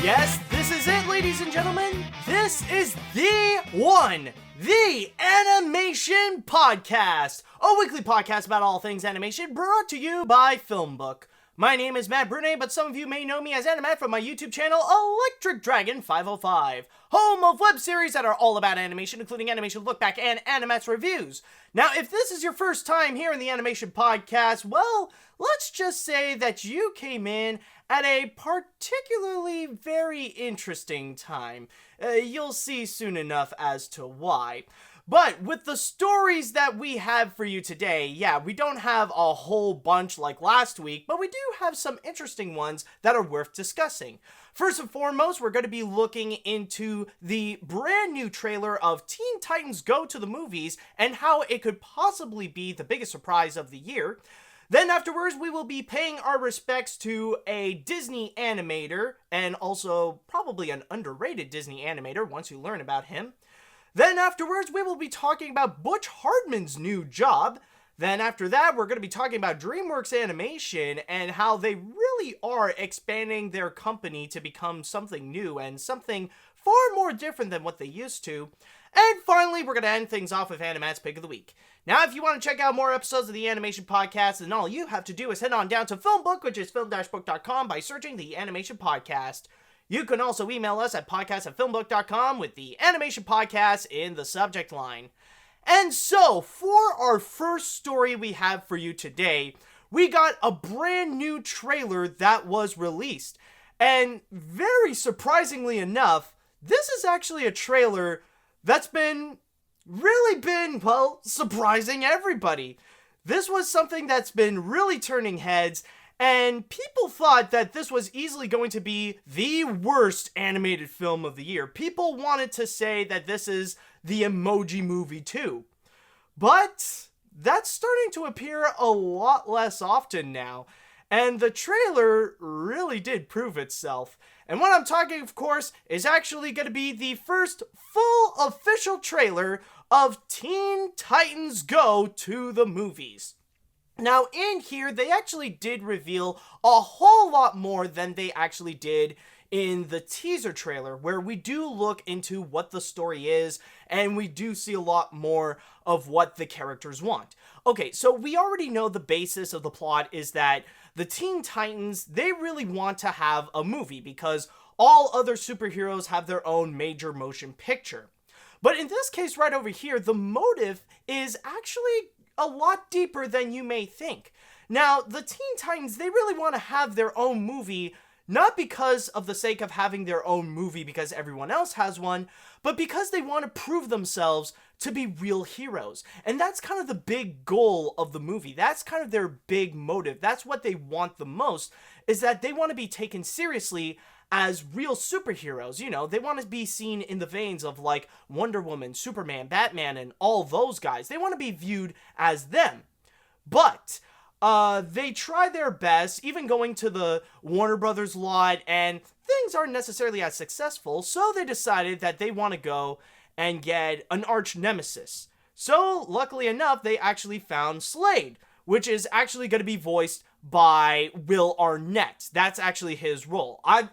Yes, this is it, ladies and gentlemen. This is the one, the Animation Podcast, a weekly podcast about all things animation brought to you by FilmBook. My name is Matt Brunet, but some of you may know me as AniMat from my YouTube channel, Electric Dragon 505, home of web series that are all about animation, including Animation Look Back and AniMat's reviews. Now, if this is your first time here in the Animation Podcast, well, let's just say that you came in at a particularly very interesting time. You'll see soon enough as to why. But with the stories that we have for you today, yeah, we don't have a whole bunch like last week, but we do have some interesting ones that are worth discussing. First and foremost, we're going to be looking into the brand new trailer of Teen Titans Go to the Movies and how it could possibly be the biggest surprise of the year. Then afterwards, we will be paying our respects to a Disney animator, and also probably an underrated Disney animator once you learn about him. Then afterwards, we will be talking about Butch Hartman's new job. Then after that, we're going to be talking about DreamWorks Animation and how they really are expanding their company to become something new and something far more different than what they used to. And finally, we're going to end things off with AniMat's Pick of the Week. Now, if you want to check out more episodes of the Animation Podcast, then all you have to do is head on down to FilmBook, which is film-book.com, by searching the Animation Podcast. You can also email us at podcast@filmbook.com with the Animation Podcast in the subject line. And so, for our first story we have for you today, we got a brand new trailer that was released. And very surprisingly enough, this is actually a trailer that's really been, well, surprising everybody. This was something that's been really turning heads, and people thought that this was easily going to be the worst animated film of the year. People wanted to say that this is the Emoji Movie 2. But that's starting to appear a lot less often now. And the trailer really did prove itself. And what I'm talking, of course, is actually going to be the first full official trailer of Teen Titans Go to the Movies. Now, in here, they actually did reveal a whole lot more than they actually did in the teaser trailer, where we do look into what the story is, and we do see a lot more of what the characters want. Okay, so we already know the basis of the plot is that the Teen Titans, they really want to have a movie because all other superheroes have their own major motion picture. But in this case right over here, the motive is actually a lot deeper than you may think. Now, the Teen Titans, they really want to have their own movie, not because of the sake of having their own movie because everyone else has one, but because they want to prove themselves to be real heroes. And that's kind of the big goal of the movie. That's kind of their big motive. That's what they want the most, is that they want to be taken seriously as real superheroes. You know, they want to be seen in the veins of like Wonder Woman, Superman, Batman, and all those guys. They want to be viewed as them. But they try their best, even going to the Warner Brothers lot, and things aren't necessarily as successful, so they decided that they want to go and get an arch nemesis. So, luckily enough, they actually found Slade, which is actually going to be voiced by Will Arnett. That's actually his role. I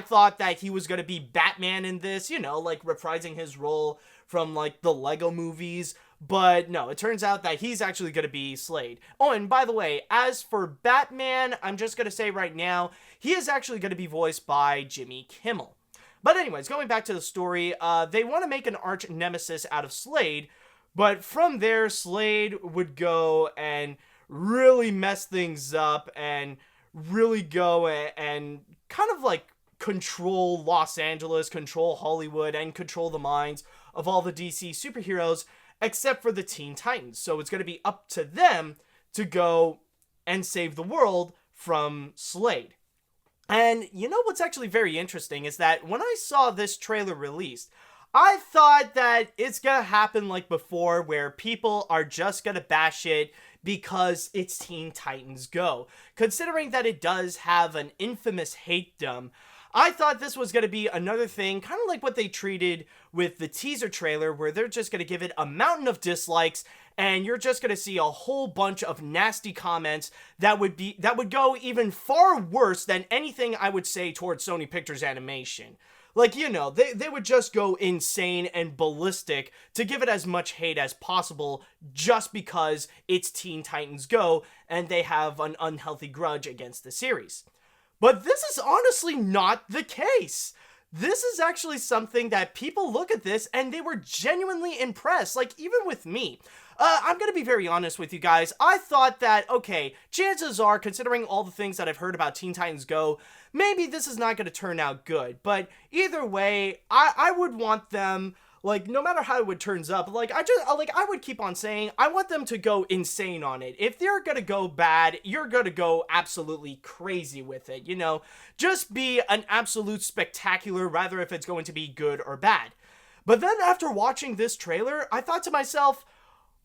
thought that he was going to be Batman in this, you know, like reprising his role from like the Lego movies. But no, it turns out that he's actually going to be Slade. Oh, and by the way, as for Batman, I'm just going to say right now, he is actually going to be voiced by Jimmy Kimmel. But anyways, going back to the story, they want to make an arch nemesis out of Slade, but from there, Slade would go and really mess things up and really go and kind of like control Los Angeles, control Hollywood, and control the minds of all the DC superheroes, except for the Teen Titans. So it's going to be up to them to go and save the world from Slade. And you know what's actually very interesting is that when I saw this trailer released, I thought that it's gonna happen like before, where people are just gonna bash it because it's Teen Titans Go. Considering that it does have an infamous hatedom, I thought this was going to be another thing, kind of like what they treated with the teaser trailer, where they're just going to give it a mountain of dislikes, and you're just gonna see a whole bunch of nasty comments that would go even far worse than anything I would say towards Sony Pictures Animation. Like, you know, they would just go insane and ballistic to give it as much hate as possible just because it's Teen Titans Go and they have an unhealthy grudge against the series. But this is honestly not the case. This is actually something that people look at this and they were genuinely impressed, like even with me. I'm gonna be very honest with you guys. I thought that, okay, chances are, considering all the things that I've heard about Teen Titans Go, maybe this is not gonna turn out good. But either way, I would want them, like, no matter how it turns up, I would keep on saying, I want them to go insane on it. If they're gonna go bad, you're gonna go absolutely crazy with it, you know? Just be an absolute spectacular, rather if it's going to be good or bad. But then after watching this trailer, I thought to myself,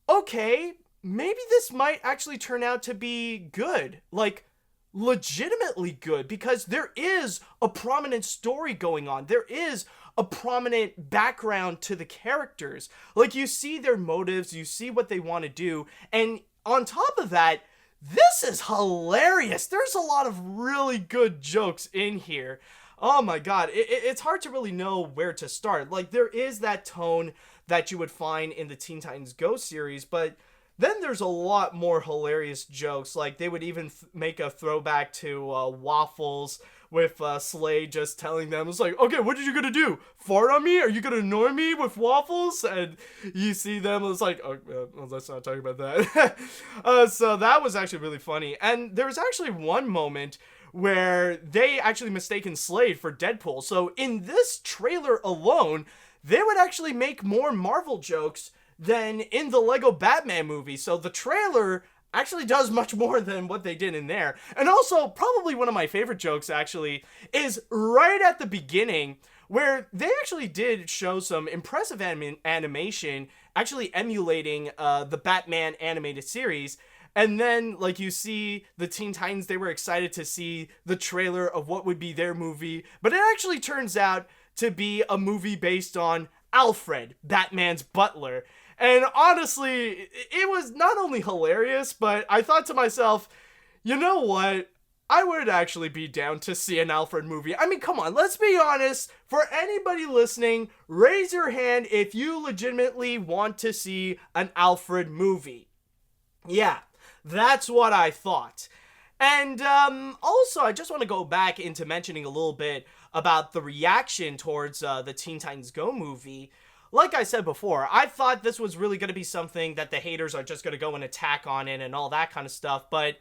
okay, maybe this might actually turn out to be good. Like, legitimately good, because there is a prominent story going on. There is a prominent background to the characters. Like, you see their motives, you see what they want to do, and on top of that, this is hilarious. There's a lot of really good jokes in here. Oh my god, it's hard to really know where to start. Like, there is that tone that you would find in the Teen Titans Go series, but then there's a lot more hilarious jokes. Like, they would even make a throwback to Waffles with Slade just telling them, it's like, okay, what are you gonna do? Fart on me? Are you gonna annoy me with Waffles? And you see them, it's like, oh, let's not talk about that. So that was actually really funny. And there was actually one moment where they actually mistaken Slade for Deadpool. So in this trailer alone, they would actually make more Marvel jokes than in the Lego Batman movie. So the trailer actually does much more than what they did in there. And also, probably one of my favorite jokes actually is right at the beginning, where they actually did show some impressive animation actually emulating the Batman animated series. And then, like, you see the Teen Titans, they were excited to see the trailer of what would be their movie, but it actually turns out to be a movie based on Alfred, Batman's butler. And honestly, it was not only hilarious, but I thought to myself, you know what? I would actually be down to see an Alfred movie. I mean, come on, let's be honest. For anybody listening, raise your hand if you legitimately want to see an Alfred movie. Yeah, that's what I thought. And also, I just want to go back into mentioning a little bit about the reaction towards the Teen Titans Go movie. Like I said before, I thought this was really going to be something that the haters are just going to go and attack on it and all that kind of stuff, but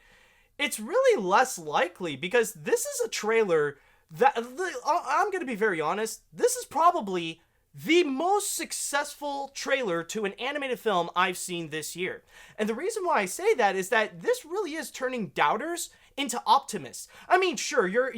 it's really less likely, because this is a trailer that, I'm going to be very honest, this is probably the most successful trailer to an animated film I've seen this year. And the reason why I say that is that this really is turning doubters into optimists. I mean, sure, you're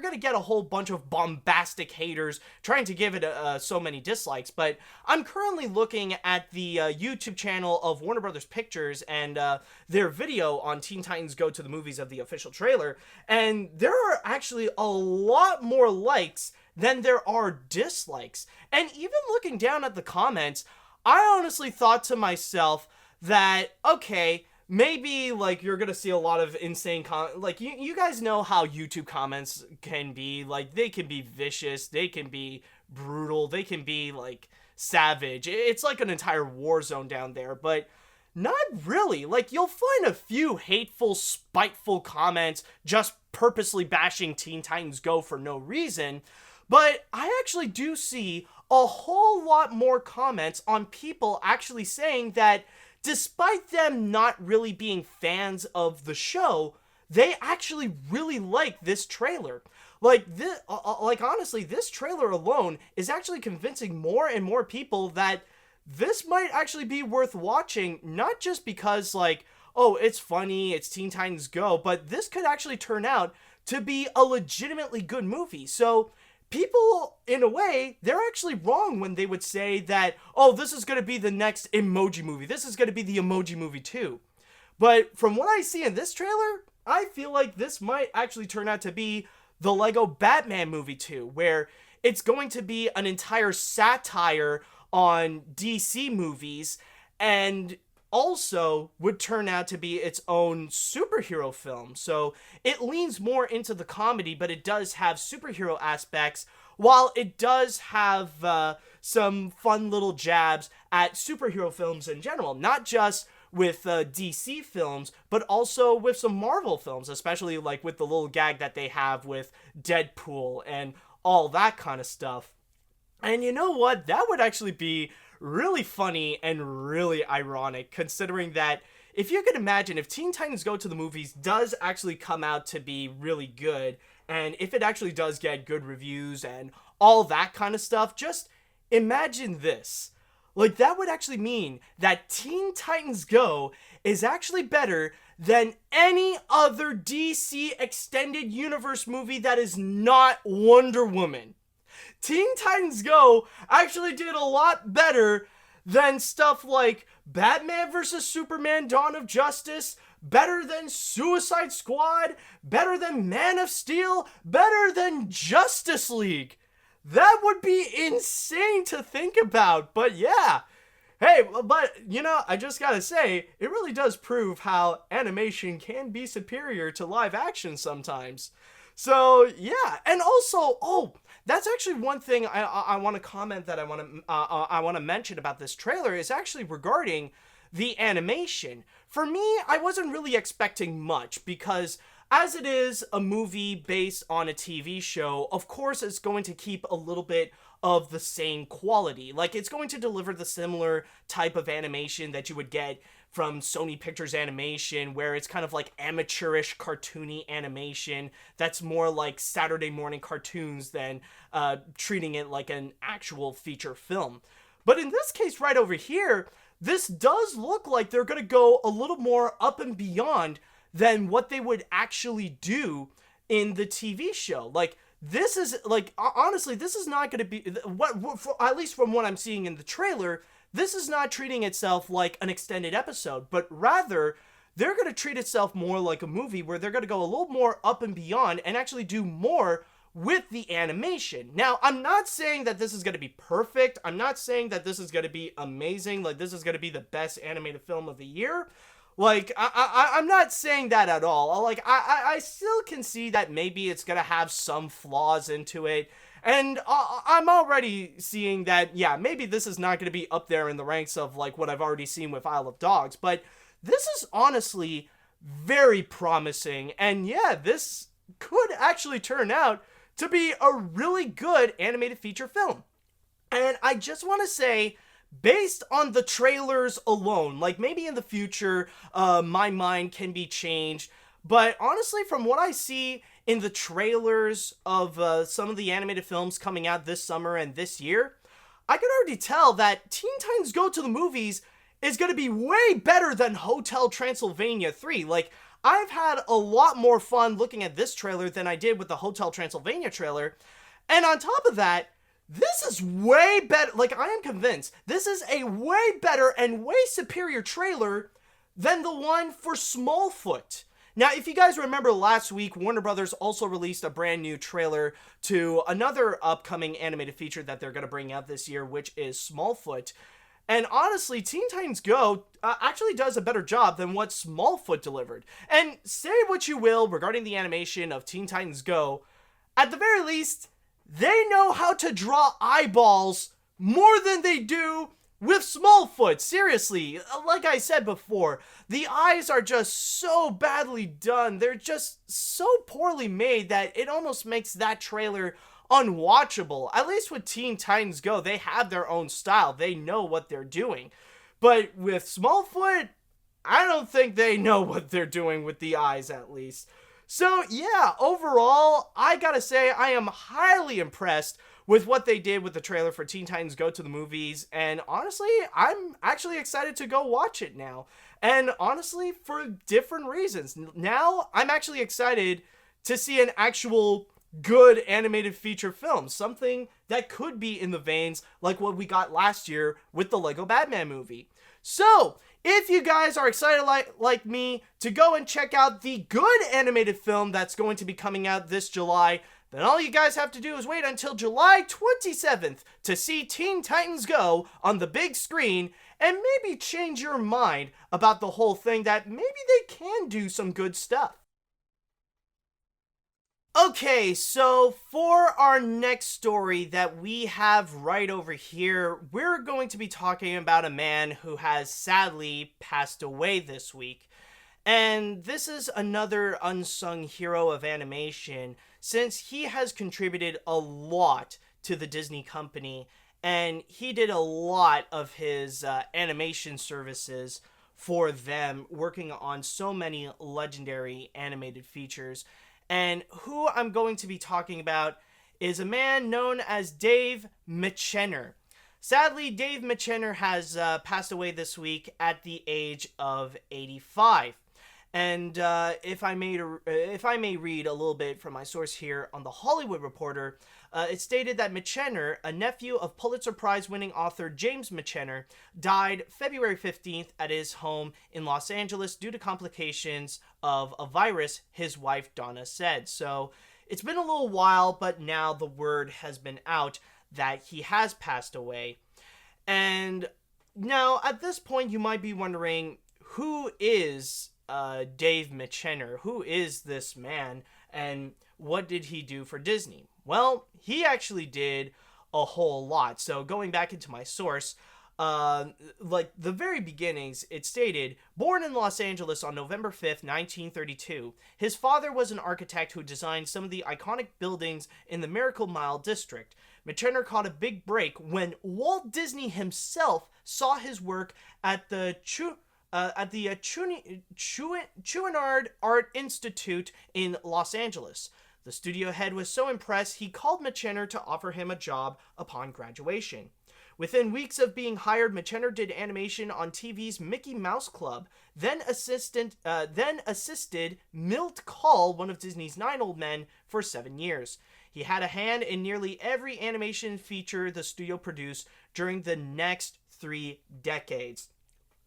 gonna get a whole bunch of bombastic haters trying to give it so many dislikes, but I'm currently looking at the YouTube channel of Warner Brothers Pictures and their video on Teen Titans Go to the Movies of the official trailer, and there are actually a lot more likes than there are dislikes. And even looking down at the comments, I honestly thought to myself that, okay, maybe, like, you're gonna see a lot of insane like, you guys know how YouTube comments can be. Like, they can be vicious, they can be brutal, they can be, like, savage. It's like an entire war zone down there, but not really. Like, you'll find a few hateful, spiteful comments just purposely bashing Teen Titans Go for no reason, but I actually do see a whole lot more comments on people actually saying that despite them not really being fans of the show, they actually really like this trailer. Like, honestly, this trailer alone is actually convincing more and more people that this might actually be worth watching, not just because, like, oh, it's funny, it's Teen Titans Go, but this could actually turn out to be a legitimately good movie. So people, in a way, they're actually wrong when they would say that, oh, this is going to be the next Emoji Movie. This is going to be the Emoji Movie 2. But from what I see in this trailer, I feel like this might actually turn out to be the Lego Batman Movie 2, where it's going to be an entire satire on DC movies, and also would turn out to be its own superhero film. So it leans more into the comedy, but it does have superhero aspects, while it does have some fun little jabs at superhero films in general, not just with DC films, but also with some Marvel films, especially like with the little gag that they have with Deadpool and all that kind of stuff. And you know what? That would actually be really funny and really ironic, considering that if you could imagine, if Teen Titans Go to the Movies does actually come out to be really good, and if it actually does get good reviews and all that kind of stuff, just imagine this. Like, that would actually mean that Teen Titans Go is actually better than any other DC Extended Universe movie that is not Wonder Woman. Teen Titans Go actually did a lot better than stuff like Batman vs. Superman Dawn of Justice, better than Suicide Squad, better than Man of Steel, better than Justice League. That would be insane to think about, but yeah. Hey, but, you know, I just gotta say, it really does prove how animation can be superior to live action sometimes. So, yeah, and also, that's actually one thing I want to comment that I want to mention about this trailer is actually regarding the animation. For me, I wasn't really expecting much because as it is a movie based on a TV show, of course it's going to keep a little bit of the same quality. Like, it's going to deliver the similar type of animation that you would get from Sony Pictures Animation, where it's kind of like amateurish, cartoony animation that's more like Saturday morning cartoons than treating it like an actual feature film. But in this case right over here, this does look like they're going to go a little more up and beyond than what they would actually do in the TV show. Like, this is, like, honestly, this is not going to be, at least from what I'm seeing in the trailer, this is not treating itself like an extended episode, but rather, they're going to treat itself more like a movie where they're going to go a little more up and beyond and actually do more with the animation. Now, I'm not saying that this is going to be perfect. I'm not saying that this is going to be amazing, like this is going to be the best animated film of the year. Like, I'm not saying that at all. Like, I still can see that maybe it's going to have some flaws into it. And I'm already seeing that, yeah, maybe this is not going to be up there in the ranks of, like, what I've already seen with Isle of Dogs. But this is honestly very promising. And, yeah, this could actually turn out to be a really good animated feature film. And I just want to say, based on the trailers alone, like maybe in the future, my mind can be changed. But honestly, from what I see in the trailers of some of the animated films coming out this summer and this year, I can already tell that Teen Titans Go to the Movies is going to be way better than Hotel Transylvania 3. Like, I've had a lot more fun looking at this trailer than I did with the Hotel Transylvania trailer. And on top of that, this is way better. Like, I am convinced this is a way better and way superior trailer than the one for Smallfoot. Now, if you guys remember last week, Warner Brothers also released a brand new trailer to another upcoming animated feature that they're going to bring out this year, which is Smallfoot. And honestly, Teen Titans Go actually does a better job than what Smallfoot delivered. And say what you will regarding the animation of Teen Titans Go, at the very least, they know how to draw eyeballs more than they do with Smallfoot. Seriously, like I said before, the eyes are just so badly done. They're just so poorly made that it almost makes that trailer unwatchable. At least with Teen Titans Go, they have their own style. They know what they're doing. But with Smallfoot, I don't think they know what they're doing with the eyes, at least. So yeah, overall, I gotta say I am highly impressed with what they did with the trailer for Teen Titans Go to the Movies, and honestly, I'm actually excited to go watch it now. And honestly, for different reasons. Now, I'm actually excited to see an actual good animated feature film, something that could be in the veins like what we got last year with the Lego Batman movie. So, if you guys are excited like me to go and check out the good animated film that's going to be coming out this July, then all you guys have to do is wait until July 27th to see Teen Titans Go on the big screen and maybe change your mind about the whole thing, that maybe they can do some good stuff. Okay, so for our next story that we have right over here, we're going to be talking about a man who has sadly passed away this week. And this is another unsung hero of animation, since he has contributed a lot to the Disney company, and he did a lot of his animation services for them, working on so many legendary animated features. And who I'm going to be talking about is a man known as Dave Michener. Sadly, Dave Michener has passed away this week at the age of 85. And if I may read a little bit from my source here on The Hollywood Reporter, it stated that Michener, a nephew of Pulitzer Prize-winning author James Michener, died February 15th at his home in Los Angeles due to complications of a virus, his wife Donna said. So it's been a little while, but now the word has been out that he has passed away. And now, at this point, you might be wondering, who is Dave Michener? Who is this man, and what did he do for Disney? Well, he actually did a whole lot. So going back into my source, like the very beginnings, it stated, born in Los Angeles on November 5th, 1932, his father was an architect who designed some of the iconic buildings in the Miracle Mile district. Michener caught a big break when Walt Disney himself saw his work at the Chouinard Art Institute in Los Angeles. The studio head was so impressed, he called Michener to offer him a job upon graduation. Within weeks of being hired, Michener did animation on TV's Mickey Mouse Club, then assisted Milt Kahl, one of Disney's 9 old men, for 7 years. He had a hand in nearly every animation feature the studio produced during the next 3 decades.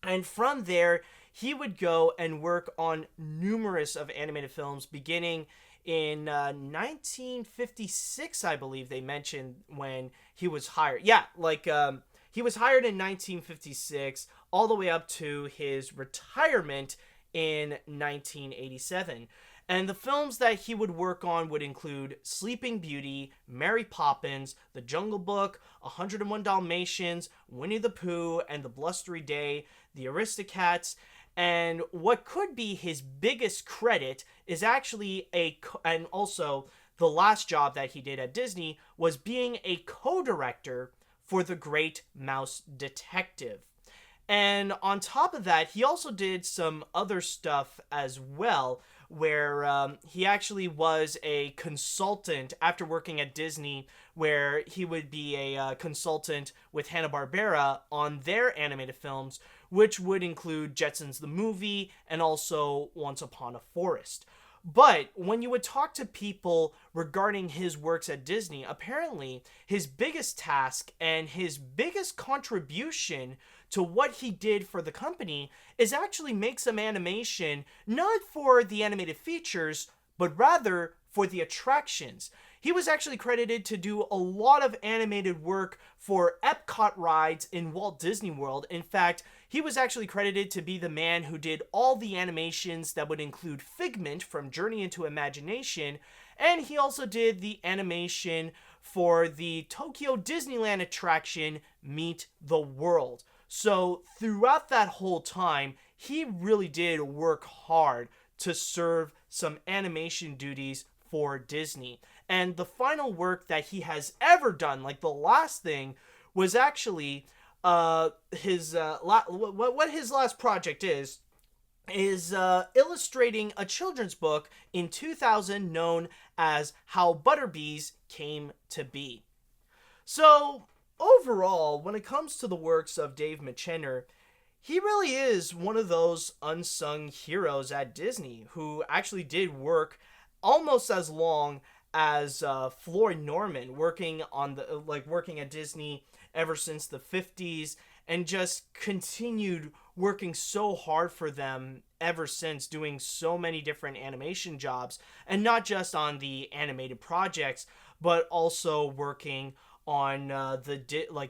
And from there, he would go and work on numerous of animated films, beginning in 1956, I believe they mentioned when he was hired. Yeah, he was hired in 1956, all the way up to his retirement in 1987. And the films that he would work on would include Sleeping Beauty, Mary Poppins, The Jungle Book, 101 Dalmatians, Winnie the Pooh and the Blustery Day, The Aristocats, and what could be his biggest credit is actually and also the last job that he did at Disney was being a co-director for The Great Mouse Detective. And on top of that, he also did some other stuff as well, where he actually was a consultant after working at Disney, where he would be a consultant with Hanna-Barbera on their animated films, which would include Jetsons the Movie and also Once Upon a Forest. But when you would talk to people regarding his works at Disney, apparently his biggest task and his biggest contribution to what he did for the company is actually make some animation, not for the animated features, but rather for the attractions. He was actually credited to do a lot of animated work for Epcot rides in Walt Disney World. In fact, he was actually credited to be the man who did all the animations that would include Figment from Journey into Imagination, and he also did the animation for the Tokyo Disneyland attraction Meet the World. So throughout that whole time, he really did work hard to serve some animation duties for Disney. And the final work that he has ever done, like the last thing, was actually what his last project is illustrating a children's book in 2000 known as How Butterbees Came to Be. So overall, when it comes to the works of Dave Michener, he really is one of those unsung heroes at Disney who actually did work almost as long as Floyd Norman, working at Disney ever since the 50s, and just continued working so hard for them ever since, doing so many different animation jobs, and not just on the animated projects, but also working on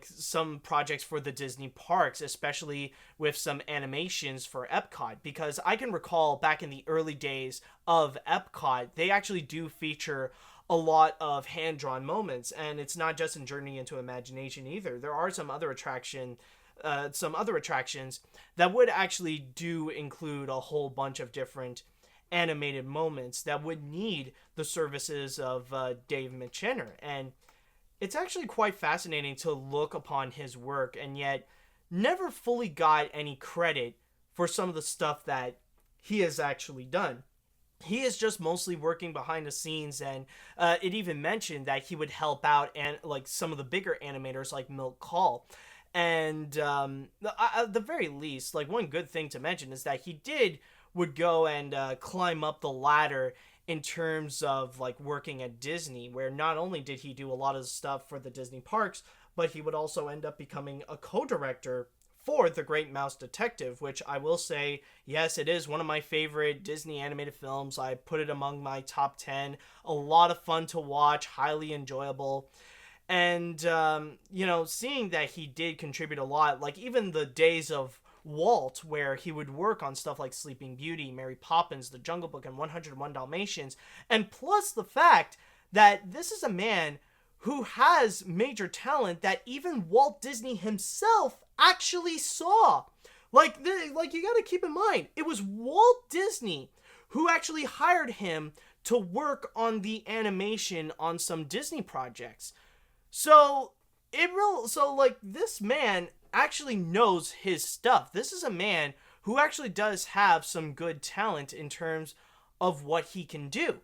some projects for the Disney parks, especially with some animations for Epcot, because I can recall back in the early days of Epcot, they actually do feature a lot of hand-drawn moments, and it's not just in Journey into Imagination either. There are some other attractions that would actually do include a whole bunch of different animated moments that would need the services of Dave Michener. And it's actually quite fascinating to look upon his work, and yet never fully got any credit for some of the stuff that he has actually done. He is just mostly working behind the scenes, and it even mentioned that he would help out and like some of the bigger animators like Milt Kahl. And at the very least, like, one good thing to mention is that he would go and climb up the ladder in terms of like working at Disney, where not only did he do a lot of stuff for the Disney parks, but he would also end up becoming a co-director for The Great Mouse Detective, which I will say, yes, it is one of my favorite Disney animated films. I put it among my top 10. A lot of fun to watch, highly enjoyable. And, seeing that he did contribute a lot, like even the days of Walt, where he would work on stuff like Sleeping Beauty, Mary Poppins, The Jungle Book, and 101 Dalmatians, and plus the fact that this is a man who has major talent that even Walt Disney himself actually saw. Like you gotta keep in mind, it was Walt Disney who actually hired him to work on the animation on some Disney projects. So this man actually knows his stuff. This is a man who actually does have some good talent in terms of what he can do.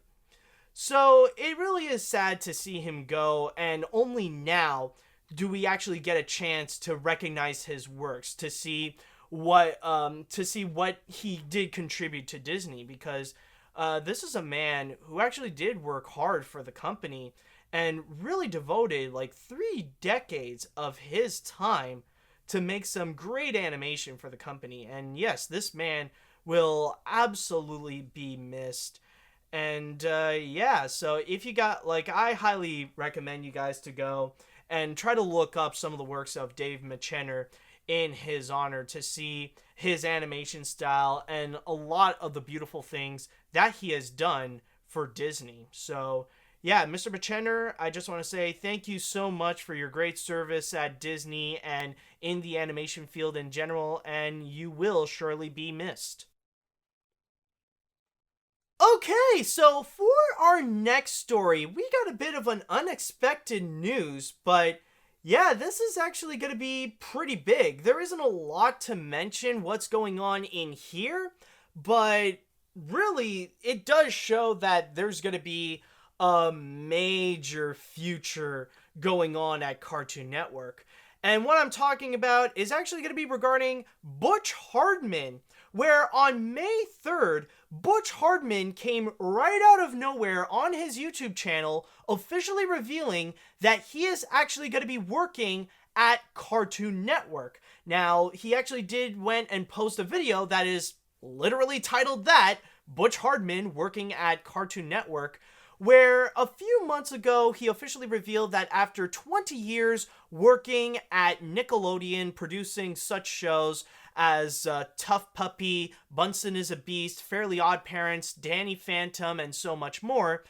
So it really is sad to see him go, and only now do we actually get a chance to recognize his works, to see what he did contribute to Disney, because this is a man who actually did work hard for the company and really devoted like 3 decades of his time to make some great animation for the company. And yes, this man will absolutely be missed. And so if you got, I highly recommend you guys to go and try to look up some of the works of Dave Michener in his honor, to see his animation style and a lot of the beautiful things that he has done for Disney. So yeah, Mr. Michener, I just want to say thank you so much for your great service at Disney and in the animation field in general, and you will surely be missed. Okay, so for our next story, we got a bit of an unexpected news, but yeah, this is actually going to be pretty big. There isn't a lot to mention what's going on in here, but really, it does show that there's going to be a major future going on at Cartoon Network. And what I'm talking about is actually going to be regarding Butch Hartman, where on May 3rd, Butch Hartman came right out of nowhere on his YouTube channel, officially revealing that he is actually going to be working at Cartoon Network. Now, he actually went and post a video that is literally titled that, Butch Hartman working at Cartoon Network, where a few months ago, he officially revealed that after 20 years working at Nickelodeon, producing such shows as Tough Puppy, Bunsen is a Beast, Fairly Odd Parents, Danny Phantom, and so much more,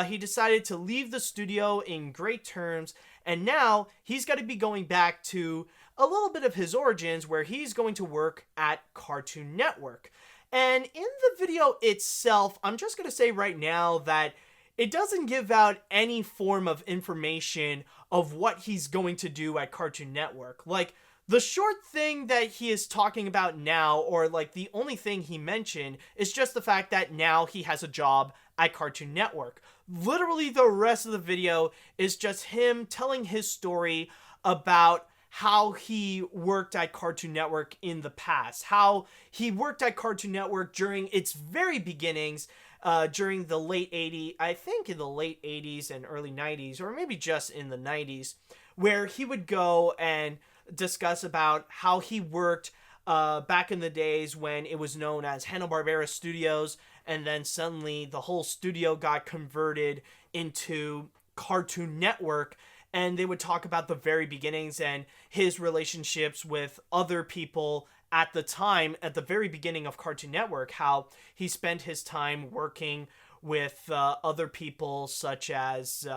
he decided to leave the studio in great terms, and now he's going to be going back to a little bit of his origins, where he's going to work at Cartoon Network. And in the video itself, I'm just going to say right now that it doesn't give out any form of information of what he's going to do at Cartoon Network. Like, the short thing that he is talking about now, or like the only thing he mentioned, is just the fact that now he has a job at Cartoon Network. Literally, the rest of the video is just him telling his story about how he worked at Cartoon Network in the past, how he worked at Cartoon Network during its very beginnings, during the late 80s, I think in the late 80s and early 90s, or maybe just in the 90s, where he would go and discuss about how he worked back in the days when it was known as Hanna-Barbera Studios, and then suddenly the whole studio got converted into Cartoon Network. And they would talk about the very beginnings and his relationships with other people at the time, at the very beginning of Cartoon Network, how he spent his time working with other people such as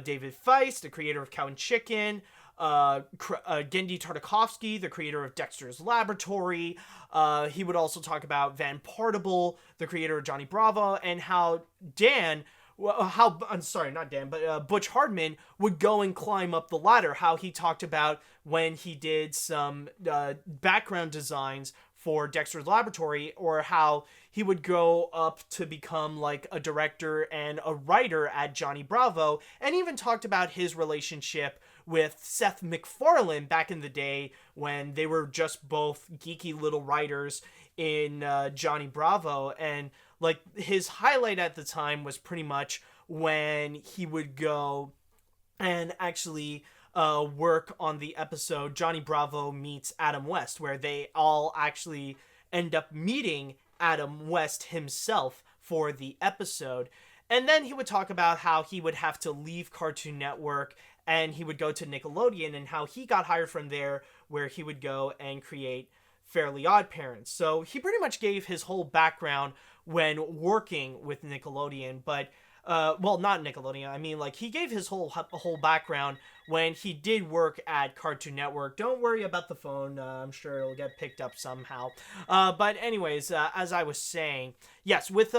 David Feist, the creator of Cow and Chicken, Gendy Tartakovsky, the creator of Dexter's Laboratory. He would also talk about Van Partible, the creator of Johnny Bravo, and how Butch Hartman would go and climb up the ladder. How he talked about when he did some background designs for Dexter's Laboratory, or how he would go up to become like a director and a writer at Johnny Bravo, and even talked about his relationship with Seth MacFarlane back in the day when they were just both geeky little writers in Johnny Bravo. And like his highlight at the time was pretty much when he would go and actually work on the episode Johnny Bravo Meets Adam West, where they all actually end up meeting Adam West himself for the episode. And then he would talk about how he would have to leave Cartoon Network and he would go to Nickelodeon, and how he got hired from there, where he would go and create Fairly Odd Parents. So he pretty much gave his whole background when working with Nickelodeon, but well, not Nickelodeon. I mean, like, he gave his whole background when he did work at Cartoon Network. Don't worry about the phone. I'm sure it'll get picked up somehow. But anyways, as I was saying, yes, with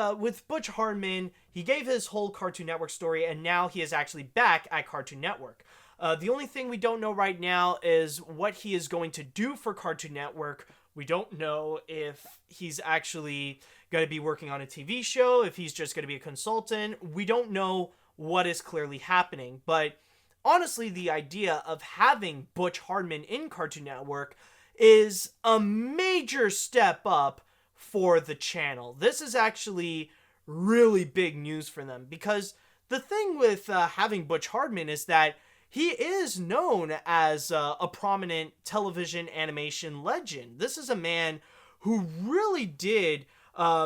Butch Hartman, he gave his whole Cartoon Network story, and now he is actually back at Cartoon Network. The only thing we don't know right now is what he is going to do for Cartoon Network. We don't know if he's actually going to be working on a TV show, if he's just going to be a consultant. We don't know what is clearly happening. But honestly, the idea of having Butch Hartman in Cartoon Network is a major step up for the channel. This is actually really big news for them, because the thing with having Butch Hartman is that he is known as a prominent television animation legend. This is a man who really did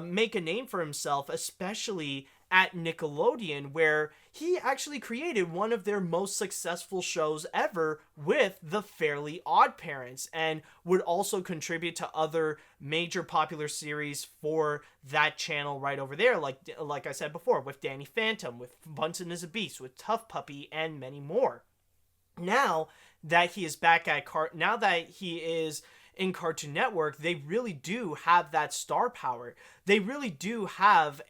make a name for himself, especially at Nickelodeon, where he actually created one of their most successful shows ever with the Fairly Odd Parents, and would also contribute to other major popular series for that channel right over there, like I said before, with Danny Phantom, with Bunsen is a Beast, with Tough Puppy, and many more. Now that he is back at now that he is in Cartoon Network, they really do have that star power. They really do have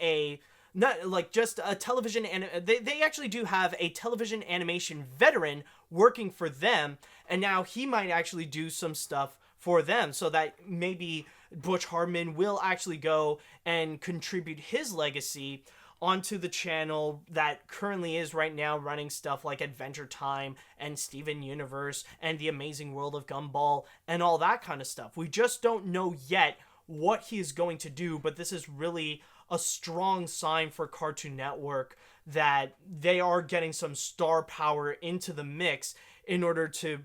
not like just a television, and they actually do have a television animation veteran working for them, and now he might actually do some stuff for them, so that maybe Butch Hartman will actually go and contribute his legacy onto the channel that currently is right now running stuff like Adventure Time and Steven Universe and The Amazing World of Gumball and all that kind of stuff. We just don't know yet what he is going to do, but this is really a strong sign for Cartoon Network that they are getting some star power into the mix in order to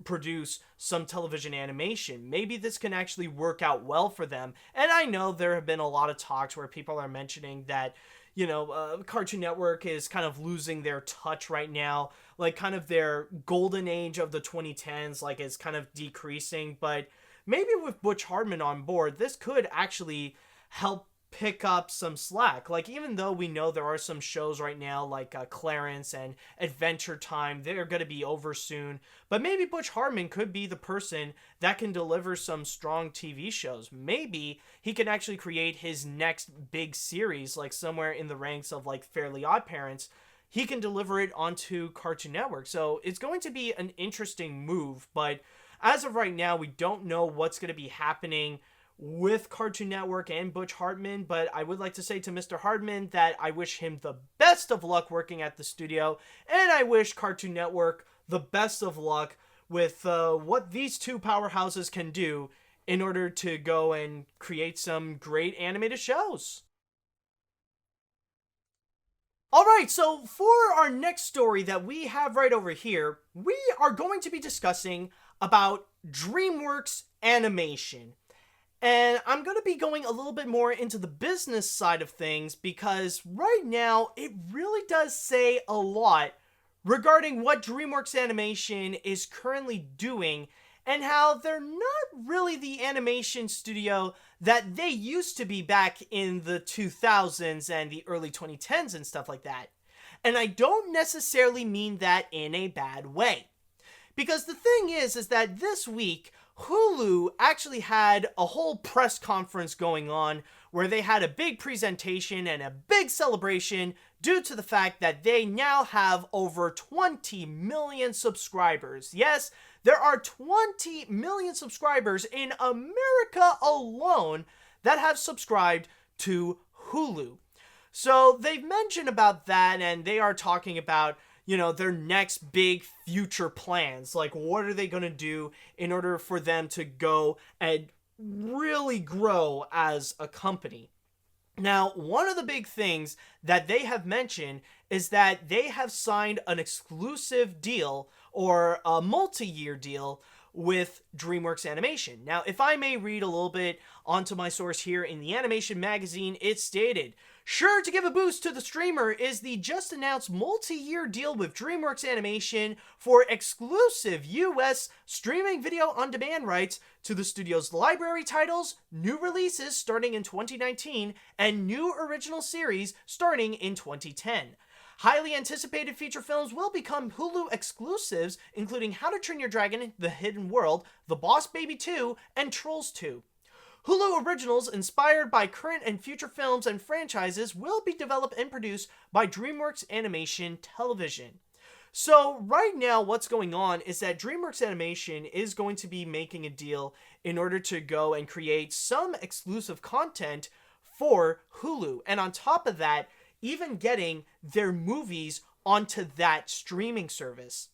produce some television animation. Maybe this can actually work out well for them. And I know there have been a lot of talks where people are mentioning that, you know, Cartoon Network is kind of losing their touch right now. Like, kind of their golden age of the 2010s, like, is kind of decreasing. But maybe with Butch Hartman on board, this could actually help pick up some slack. Like, even though we know there are some shows right now like Clarence and Adventure Time, they're going to be over soon, but maybe Butch Hartman could be the person that can deliver some strong TV shows. Maybe he can actually create his next big series, like somewhere in the ranks of like Fairly Odd Parents. He can deliver it onto Cartoon Network. So it's going to be an interesting move, but as of right now, we don't know what's going to be happening with Cartoon Network and Butch Hartman, but I would like to say to Mr. Hartman that I wish him the best of luck working at the studio, and I wish Cartoon Network the best of luck with what these two powerhouses can do in order to go and create some great animated shows. Alright, so for our next story that we have right over here, we are going to be discussing about DreamWorks animation. And I'm going to be going a little bit more into the business side of things because right now it really does say a lot regarding what DreamWorks Animation is currently doing and how they're not really the animation studio that they used to be back in the 2000s and the early 2010s and stuff like that. And I don't necessarily mean that in a bad way. Because the thing is that this week, Hulu actually had a whole press conference going on where they had a big presentation and a big celebration due to the fact that they now have over 20 million subscribers. Yes, there are 20 million subscribers in America alone that have subscribed to Hulu. So they've mentioned about that, and they are talking about, you know, their next big future plans. Like, what are they going to do in order for them to go and really grow as a company? Now, one of the big things that they have mentioned is that they have signed an exclusive deal or a multi-year deal with DreamWorks Animation. Now, if I may read a little bit onto my source here in the Animation magazine, it stated, "Sure to give a boost to the streamer is the just announced multi-year deal with DreamWorks Animation for exclusive US streaming video on demand rights to the studio's library titles, new releases starting in 2019, and new original series starting in 2010. Highly anticipated feature films will become Hulu exclusives, including How to Train Your Dragon, The Hidden World, The Boss Baby 2, and Trolls 2. Hulu originals inspired by current and future films and franchises will be developed and produced by DreamWorks Animation Television." So right now what's going on is that DreamWorks Animation is going to be making a deal in order to go and create some exclusive content for Hulu. And on top of that, even getting their movies onto that streaming service.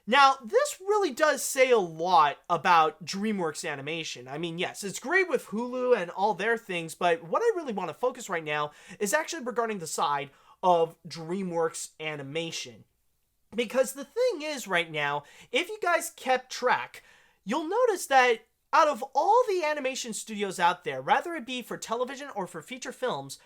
Now, this really does say a lot about DreamWorks Animation. I mean, yes, it's great with Hulu and all their things, but what I really want to focus right now is actually regarding the side of DreamWorks Animation. Because the thing is right now, if you guys kept track, you'll notice that out of all the animation studios out there, whether it be for television or for feature films,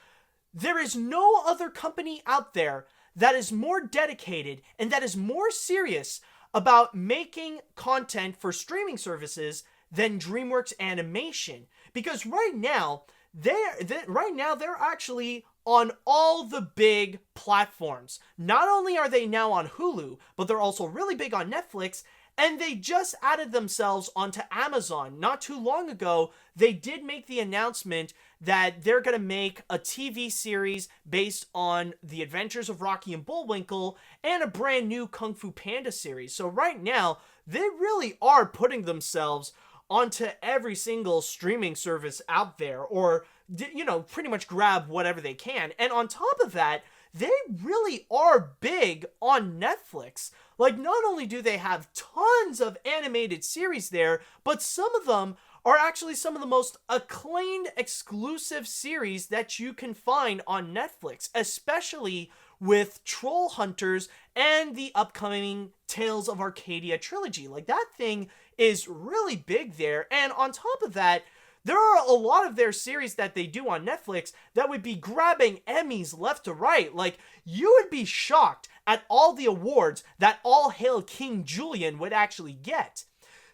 there is no other company out there that is more dedicated and that is more serious about making content for streaming services than DreamWorks Animation. Because right now, they're actually on all the big platforms. Not only are they now on Hulu, but they're also really big on Netflix, and they just added themselves onto Amazon. Not too long ago, they did make the announcement that they're going to make a TV series based on the adventures of Rocky and Bullwinkle and a brand new Kung Fu Panda series. So right now, they really are putting themselves onto every single streaming service out there, or, you know, pretty much grab whatever they can. And on top of that, they really are big on Netflix. Like, not only do they have tons of animated series there, but some of them are actually some of the most acclaimed exclusive series that you can find on Netflix, especially with Troll Hunters and the upcoming Tales of Arcadia trilogy. Like, that thing is really big there. And on top of that, there are a lot of their series that they do on Netflix that would be grabbing Emmys left to right. Like, you would be shocked at all the awards that All Hail King Julian would actually get.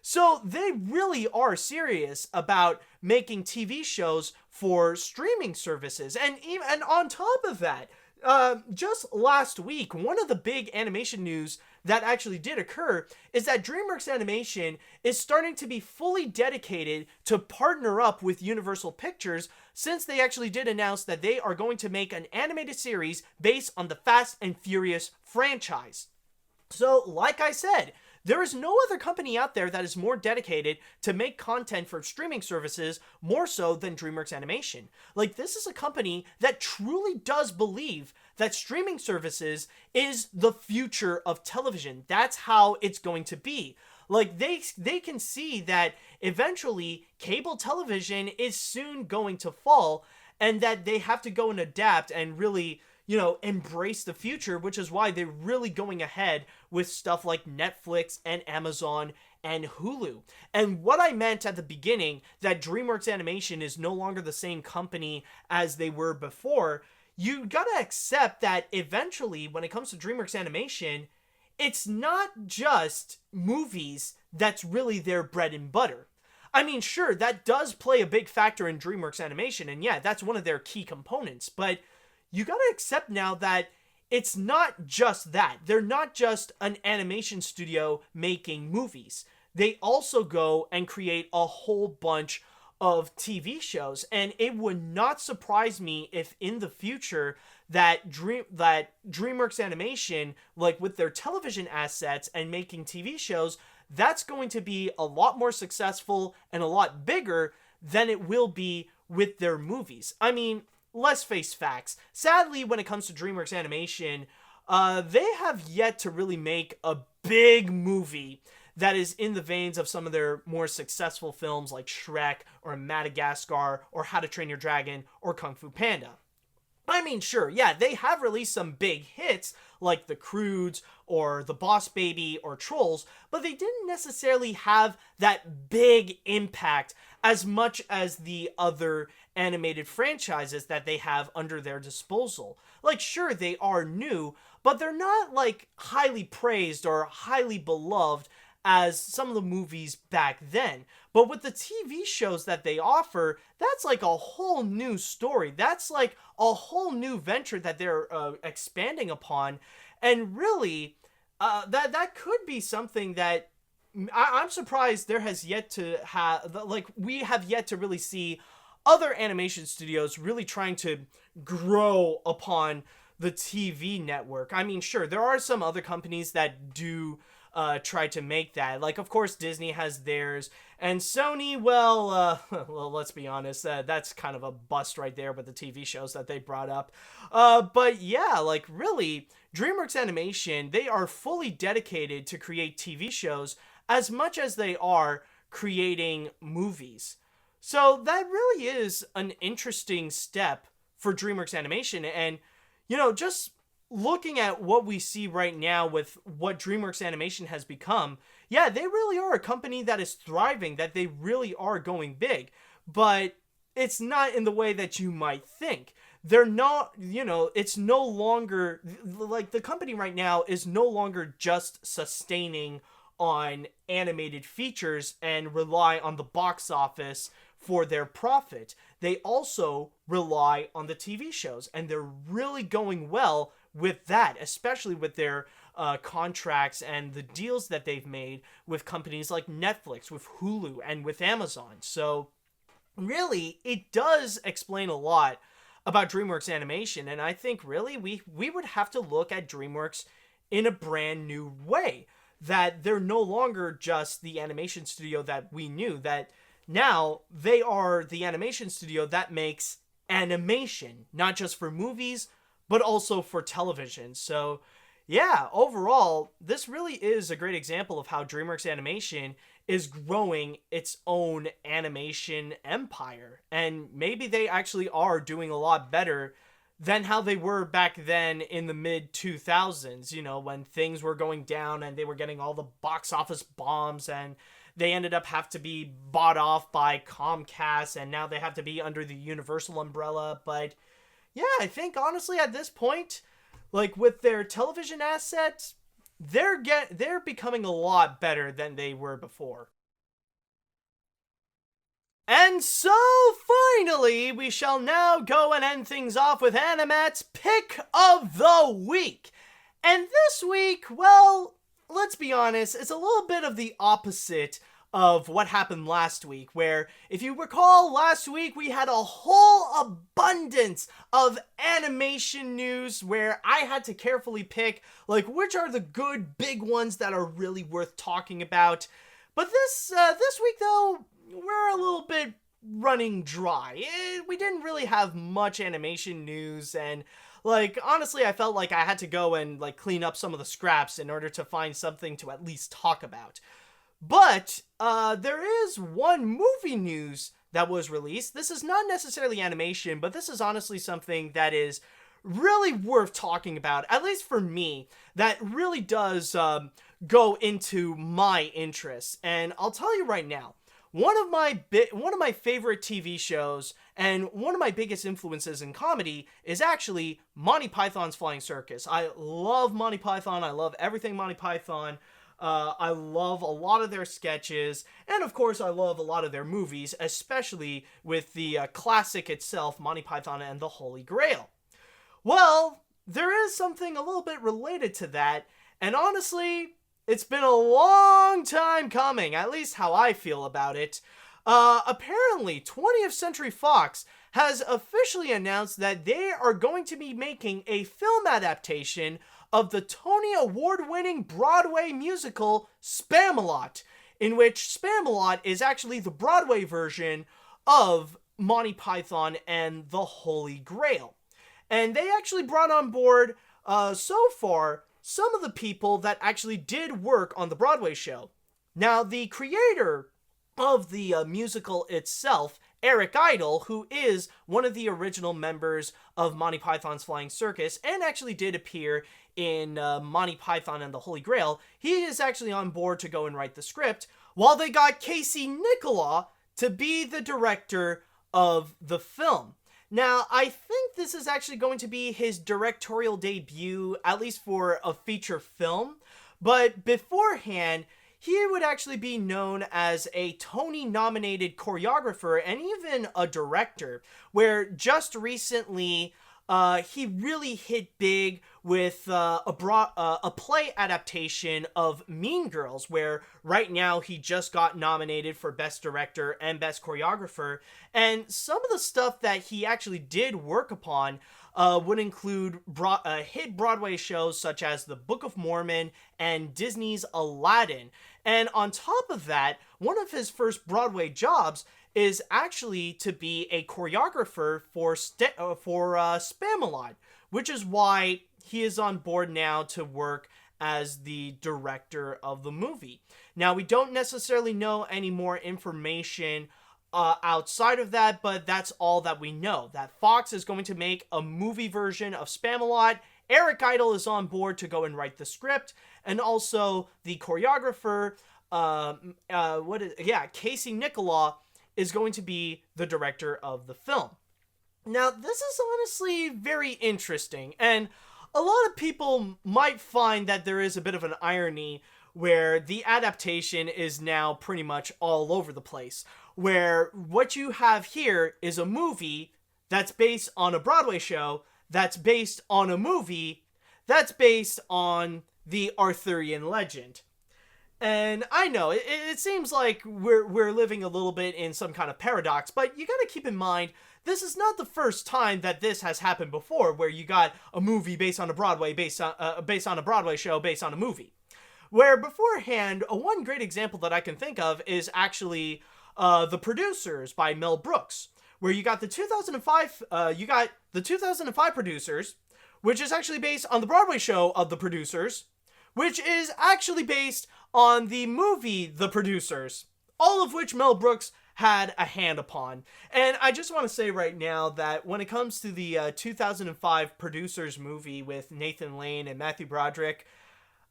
So they really are serious about making TV shows for streaming services. And on top of that, just last week, one of the big animation news that actually did occur is that DreamWorks Animation is starting to be fully dedicated to partner up with Universal Pictures, since they actually did announce that they are going to make an animated series based on the Fast and Furious franchise. So, like I said, there is no other company out there that is more dedicated to make content for streaming services more so than DreamWorks Animation. Like, this is a company that truly does believe that streaming services is the future of television. That's how it's going to be. Like, they can see that eventually cable television is soon going to fall, and that they have to go and adapt and really, you know, embrace the future, which is why they're really going ahead with stuff like Netflix and Amazon and Hulu. And what I meant at the beginning, that DreamWorks Animation is no longer the same company as they were before, you gotta accept that eventually, when it comes to DreamWorks Animation, it's not just movies that's really their bread and butter. I mean, sure, that does play a big factor in DreamWorks Animation, and yeah, that's one of their key components, but you gotta accept now that it's not just that. They're not just an animation studio making movies. They also go and create a whole bunch of TV shows, and it would not surprise me if in the future that DreamWorks Animation, like with their television assets and making TV shows, that's going to be a lot more successful and a lot bigger than it will be with their movies. I mean, let's face facts. Sadly, when it comes to DreamWorks Animation, they have yet to really make a big movie that is in the veins of some of their more successful films like Shrek or Madagascar or How to Train Your Dragon or Kung Fu Panda. I mean, sure, yeah, they have released some big hits like The Croods or The Boss Baby or Trolls, but they didn't necessarily have that big impact as much as the other animated franchises that they have under their disposal. Like, sure, they are new, but they're not, like, highly praised or highly beloved as some of the movies back then. But with the TV shows that they offer, that's like a whole new story. That's like a whole new venture that they're expanding upon. And really, that could be something that I'm surprised there has yet to have, like, we have yet to really see other animation studios really trying to grow upon the TV network. I mean, sure, there are some other companies that do try to make that. Like, of course, Disney has theirs, and Sony, well, let's be honest, that's kind of a bust right there with the TV shows that they brought up. But yeah, like, really, DreamWorks Animation, they are fully dedicated to create TV shows as much as they are creating movies. So that really is an interesting step for DreamWorks Animation, and, you know, just looking at what we see right now with what DreamWorks Animation has become, yeah, they really are a company that is thriving, that they really are going big, but it's not in the way that you might think. They're not, you know, it's no longer, like, the company right now is no longer just sustaining on animated features and rely on the box office for their profit. They also rely on the TV shows, and they're really going well with that, especially with their contracts and the deals that they've made with companies like Netflix, with Hulu, and with Amazon. So really, it does explain a lot about DreamWorks Animation, and I think really we would have to look at DreamWorks in a brand new way, that they're no longer just the animation studio that we knew, that now they are the animation studio that makes animation, not just for movies, but also for television. So yeah, overall, this really is a great example of how DreamWorks Animation is growing its own animation empire. And maybe they actually are doing a lot better than how they were back then in the mid-2000s, you know, when things were going down and they were getting all the box office bombs, and they ended up have to be bought off by Comcast, and now they have to be under the Universal umbrella. But yeah, I think honestly at this point, like with their television assets, they're becoming a lot better than they were before. And so finally, we shall now go and end things off with AniMat's Pick of the Week. And this week, well, let's be honest, it's a little bit of the opposite of what happened last week, where, if you recall, last week we had a whole abundance of animation news where I had to carefully pick, like, which are the good big ones that are really worth talking about. But this week, though, we're a little bit running dry. We didn't really have much animation news, and, like, honestly, I felt like I had to go and, like, clean up some of the scraps in order to find something to at least talk about. But there is one movie news that was released. This is not necessarily animation, but this is honestly something that is really worth talking about, at least for me, that really does go into my interests. And I'll tell you right now, one of my favorite TV shows and one of my biggest influences in comedy is actually Monty Python's Flying Circus. I love Monty Python. I love everything Monty Python. I love a lot of their sketches, and of course I love a lot of their movies, especially with the classic itself, Monty Python and the Holy Grail. Well, there is something a little bit related to that, and honestly, it's been a long time coming, at least how I feel about it. Apparently, 20th Century Fox has officially announced that they are going to be making a film adaptation of the Tony Award-winning Broadway musical Spamalot, in which Spamalot is actually the Broadway version of Monty Python and the Holy Grail. And they actually brought on board, so far, some of the people that actually did work on the Broadway show. Now, the creator of the musical itself, Eric Idle, who is one of the original members of Monty Python's Flying Circus and actually did appear in Monty Python and the Holy Grail, he is actually on board to go and write the script, while they got Casey Nicholaw to be the director of the film. Now, I think this is actually going to be his directorial debut, at least for a feature film, but beforehand, he would actually be known as a Tony-nominated choreographer and even a director, where just recently he really hit big with a play adaptation of Mean Girls, where right now he just got nominated for Best Director and Best Choreographer. And some of the stuff that he actually did work upon would include hit Broadway shows such as The Book of Mormon and Disney's Aladdin. And on top of that, one of his first Broadway jobs is actually to be a choreographer for Spamalot, which is why he is on board now to work as the director of the movie. Now, we don't necessarily know any more information outside of that, but that's all that we know. That Fox is going to make a movie version of Spamalot. Eric Idle is on board to go and write the script, and also the choreographer, Casey Nicholaw, is going to be the director of the film. Now, this is honestly very interesting, and a lot of people might find that there is a bit of an irony where the adaptation is now pretty much all over the place, where what you have here is a movie that's based on a Broadway show, that's based on a movie, that's based on the Arthurian legend. And I know, it seems like we're living a little bit in some kind of paradox, but you gotta keep in mind, this is not the first time that this has happened before, where you got a movie based on a Broadway, based on a Broadway show based on a movie. Where beforehand, one great example that I can think of is actually The Producers by Mel Brooks, where you got the 2005 Producers, which is actually based on the Broadway show of The Producers, which is actually based on the movie The Producers, all of which Mel Brooks had a hand upon. And I just want to say right now that when it comes to the 2005 Producers movie with Nathan Lane and Matthew Broderick,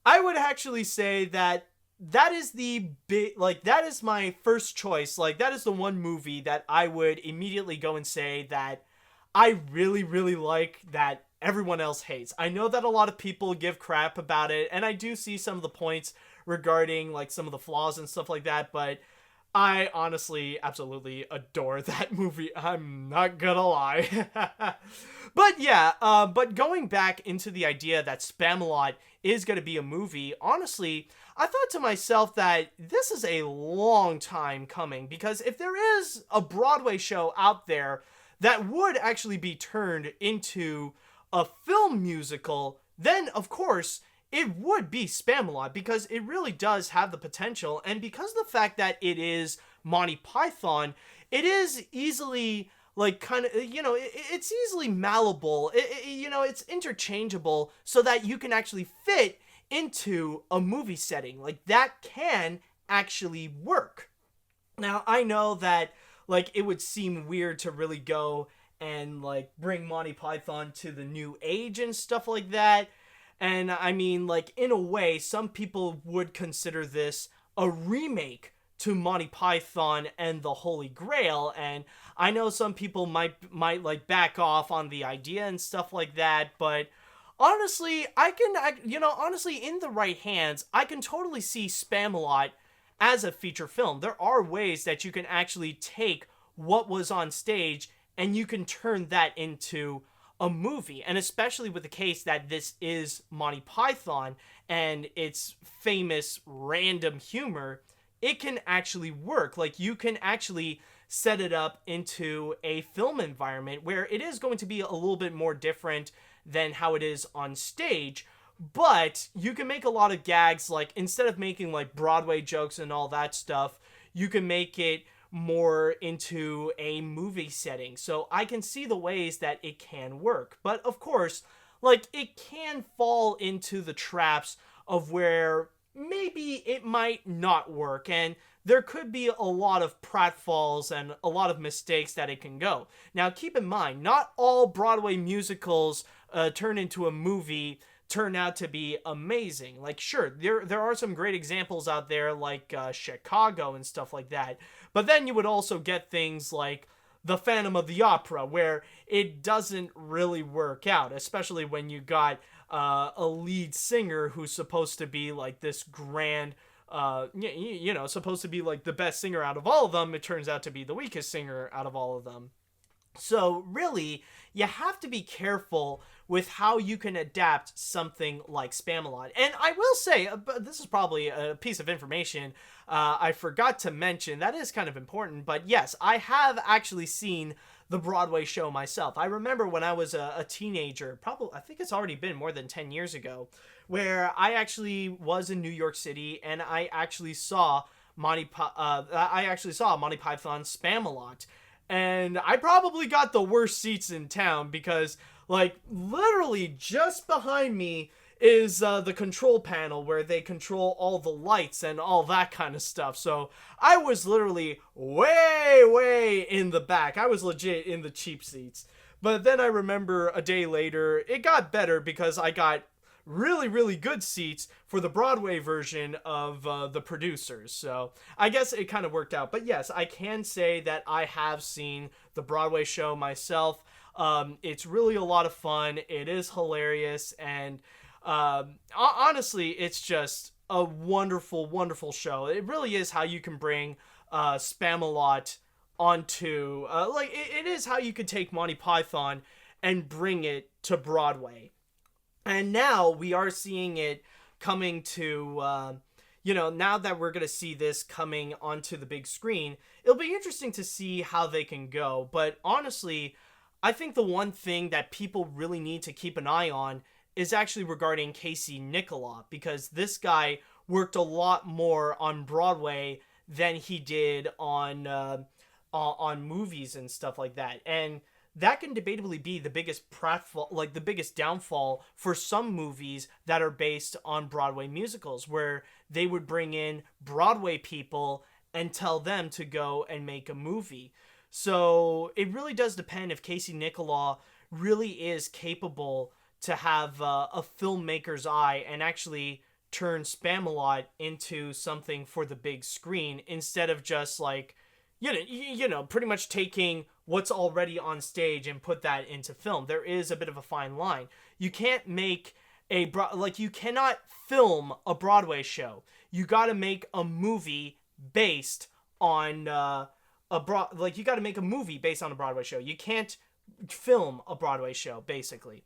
I would actually say that is that is my first choice. Like, that is the one movie that I would immediately go and say that I really, really like, that everyone else hates. I know that a lot of people give crap about it, and I do see some of the points regarding like some of the flaws and stuff like that, but I honestly absolutely adore that movie. I'm not gonna lie. But yeah, but going back into the idea that Spamalot is gonna be a movie, honestly, I thought to myself that this is a long time coming, because if there is a Broadway show out there that would actually be turned into a film musical, then of course it would be Spamalot, because it really does have the potential, and because of the fact that it is Monty Python, it is easily like kind of, it's easily malleable. It's interchangeable so that you can actually fit into a movie setting. Like, that can actually work. Now, I know that like it would seem weird to really go and like bring Monty Python to the new age and stuff like that. And I mean, like, in a way, some people would consider this a remake to Monty Python and the Holy Grail, and I know some people might like back off on the idea and stuff like that, but honestly, honestly, in the right hands, I can totally see Spamalot as a feature film. There are ways that you can actually take what was on stage and you can turn that into a movie, and especially with the case that this is Monty Python and its famous random humor, it can actually work. Like, you can actually set it up into a film environment where it is going to be a little bit more different than how it is on stage, but you can make a lot of gags. Like, instead of making like Broadway jokes and all that stuff, you can make it more into a movie setting. So I can see the ways that it can work, but of course, like, it can fall into the traps of where maybe it might not work, and there could be a lot of pratfalls and a lot of mistakes that it can go. Now, keep in mind, not all Broadway musicals turn into a movie turn out to be amazing. Like, sure, there are some great examples out there, like Chicago and stuff like that, but then you would also get things like The Phantom of the Opera, where it doesn't really work out, especially when you got a lead singer who's supposed to be like this grand, supposed to be like the best singer out of all of them. It turns out to be the weakest singer out of all of them. So really, you have to be careful with how you can adapt something like Spamalot. And I will say, this is probably a piece of information I forgot to mention that is kind of important, but yes, I have actually seen the Broadway show myself. I remember when I was a teenager, probably, I think it's already been more than 10 years ago, where I actually was in New York City and I actually saw Monty Python Spamalot. And I probably got the worst seats in town because, like, literally just behind me is the control panel where they control all the lights and all that kind of stuff. So I was literally way in the back. I was legit in the cheap seats. But then I remember a day later, it got better because I got really good seats for the Broadway version of The Producers. So I guess it kind of worked out. But yes, I can say that I have seen the Broadway show myself. It's really a lot of fun. It is hilarious. And honestly, it's just a wonderful show. It really is how you can bring Spamalot onto... it is how you could take Monty Python and bring it to Broadway. And now we are seeing it coming to, now that we're going to see this coming onto the big screen, it'll be interesting to see how they can go. But honestly, I think the one thing that people really need to keep an eye on is actually regarding Casey Nicholaw, because this guy worked a lot more on Broadway than he did on movies and stuff like that. And that can debatably be the biggest the biggest downfall for some movies that are based on Broadway musicals, where they would bring in Broadway people and tell them to go and make a movie. So it really does depend if Casey Nicholaw really is capable to have a filmmaker's eye and actually turn Spamalot into something for the big screen, instead of just like, pretty much taking what's already on stage and put that into film. There is a bit of a fine line. You can't make you cannot film a Broadway show. You got to make a movie based on you got to make a movie based on a Broadway show. You can't film a Broadway show, basically.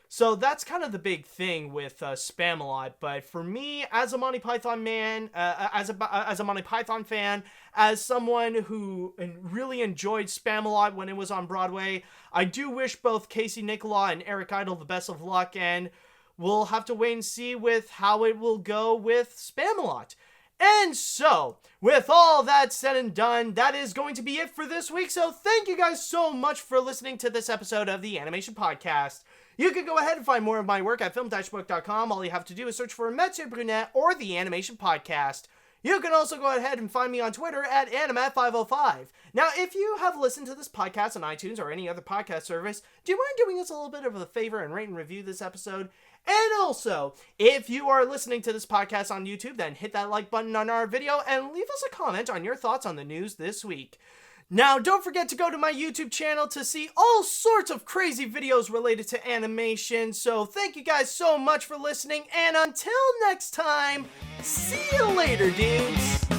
So that's kind of the big thing with Spamalot. But for me, as a Monty Python man, as a Monty Python fan, as someone who really enjoyed Spamalot when it was on Broadway, I do wish both Casey Nicholaw and Eric Idle the best of luck, and we'll have to wait and see with how it will go with Spamalot. And so, with all that said and done, that is going to be it for this week. So thank you guys so much for listening to this episode of the Animation Podcast. You can go ahead and find more of my work at film-book.com. All you have to do is search for Mathieu Brunet or the Animation Podcast. You can also go ahead and find me on Twitter at AniMat505. Now, if you have listened to this podcast on iTunes or any other podcast service, do you mind doing us a little bit of a favor and rate and review this episode? And also, if you are listening to this podcast on YouTube, then hit that like button on our video and leave us a comment on your thoughts on the news this week. Now, don't forget to go to my YouTube channel to see all sorts of crazy videos related to animation. So thank you guys so much for listening, and until next time, see you later, dudes!